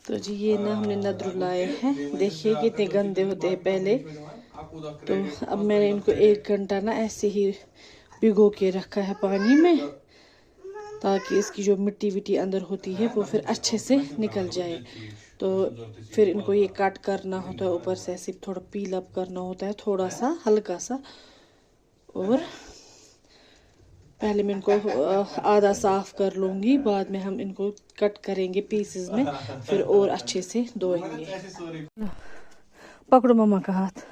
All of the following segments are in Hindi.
तो जी ये ना हमने नद्रू लाए हैं, देखिए कितने गंदे होते हैं पहले। तो अब मैंने इनको 1 घंटा ना ऐसे ही भिगो के रखा है पानी में, ताकि इसकी जो मिट्टी विट्टी अंदर होती है वो फिर अच्छे से निकल जाए। तो फिर इनको ये कट करना होता है, ऊपर से ऐसे थोड़ा पील अप करना होता है, थोड़ा सा हल्का सा। और पहले मैं इनको आधा साफ कर लूँगी, बाद में हम इनको कट करेंगे पीसेस में, फिर और अच्छे से धोएंगे। पकड़ो मम्मा का हाथ।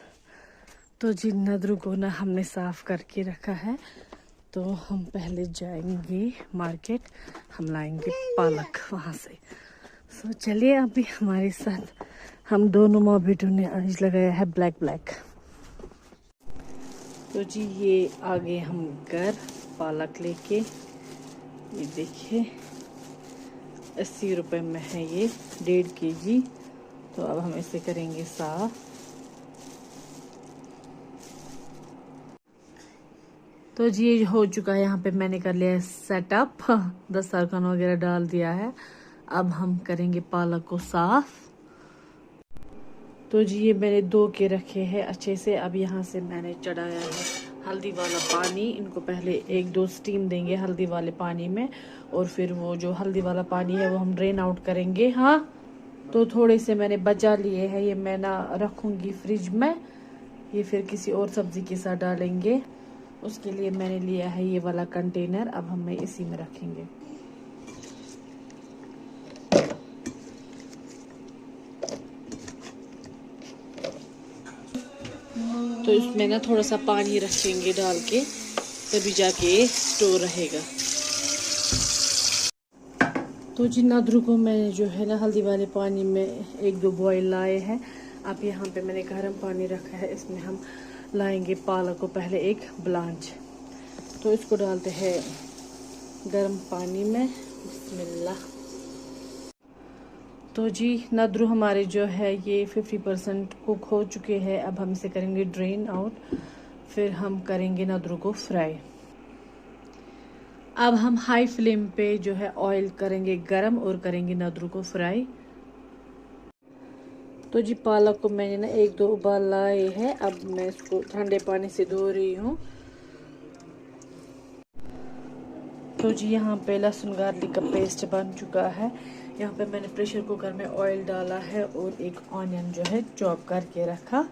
तो जी नद्रू को ना हमने साफ करके रखा है, तो हम पहले जाएंगे मार्केट, हम लाएंगे पालक वहाँ से। सो चलिए अभी हमारे साथ। हम दोनों माँ बेटों ने आज लगाया है ब्लैक ब्लैक। तो जी ये आ गए हम घर पालक लेके। ये देखिए 80 रुपए में है ये 1.5 kg। तो अब हम इसे करेंगे साफ। तो जी ये हो चुका है, यहाँ पे मैंने कर लिया है सेटअप, दस्तरखान वगैरह डाल दिया है। अब हम करेंगे पालक को साफ। तो जी ये मैंने धो के रखे हैं अच्छे से। अब यहाँ से मैंने चढ़ाया है हल्दी वाला पानी। इनको पहले 1-2 स्टीम देंगे हल्दी वाले पानी में, और फिर वो जो हल्दी वाला पानी है वो हम ड्रेन आउट करेंगे। हाँ, तो थोड़े से मैंने बचा लिए हैं, ये मैं ना रखूँगी फ्रिज में, ये फिर किसी और सब्जी के साथ डालेंगे। उसके लिए मैंने लिया है ये वाला कंटेनर, अब हमें इसी में रखेंगे। तो इसमें ना थोड़ा सा पानी रखेंगे डाल के, तभी जाके स्टोर रहेगा। तो जी नद्रू को मैंने जो है ना हल्दी वाले पानी में 1-2 बॉयल लाए हैं। अब यहाँ पे मैंने गर्म पानी रखा है, इसमें हम लाएंगे पालक को पहले एक ब्लांच। तो इसको डालते हैं गर्म पानी में, बिस्मिल्लाह। तो जी नद्रू हमारे जो है ये 50% कुक हो चुके हैं। अब हम इसे करेंगे ड्रेन आउट, फिर हम करेंगे नद्रू को फ्राई। अब हम हाई फ्लेम पे जो है ऑयल करेंगे गरम और करेंगे नद्रू को फ्राई। तो जी पालक को मैंने ना 1-2 उबाल लाए हैं, अब मैं इसको ठंडे पानी से धो रही हूँ। तो जी यहाँ पे लहसुन गार्लिक का पेस्ट बन चुका है। यहाँ पे मैंने प्रेशर कुकर में ऑयल डाला है और एक ऑनियन जो है चॉप करके रखा।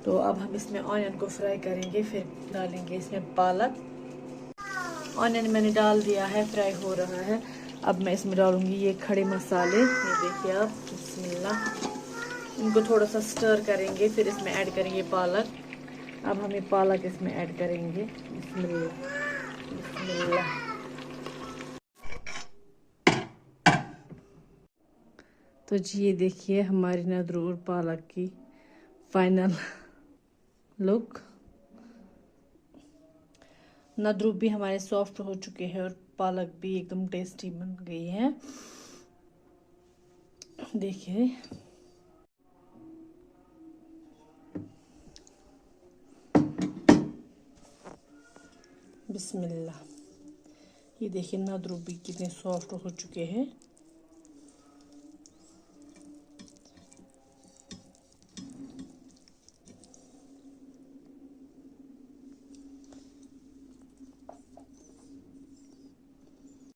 तो अब हम इसमें ऑनियन को फ्राई करेंगे, फिर डालेंगे इसमें पालक। ऑनियन मैंने डाल दिया है, फ्राई हो रहा है। अब मैं इसमें डालूंगी ये खड़े मसाले, ये देखिए आप, बिस्मिल्लाह। इनको थोड़ा सा स्टर करेंगे, फिर इसमें ऐड करेंगे पालक। अब हम ये पालक इसमें ऐड करेंगे, बिस्मिल्लाह बिस्मिल्लाह। तो जी ये देखिए हमारी नद्रू और पालक की फाइनल लुक। नद्रू भी हमारे सॉफ्ट हो चुके हैं और पालक भी एकदम टेस्टी बन गई है, देखिए। बिस्मिल्लाह। ये देखिए नद्रू भी कितने सॉफ्ट हो चुके हैं।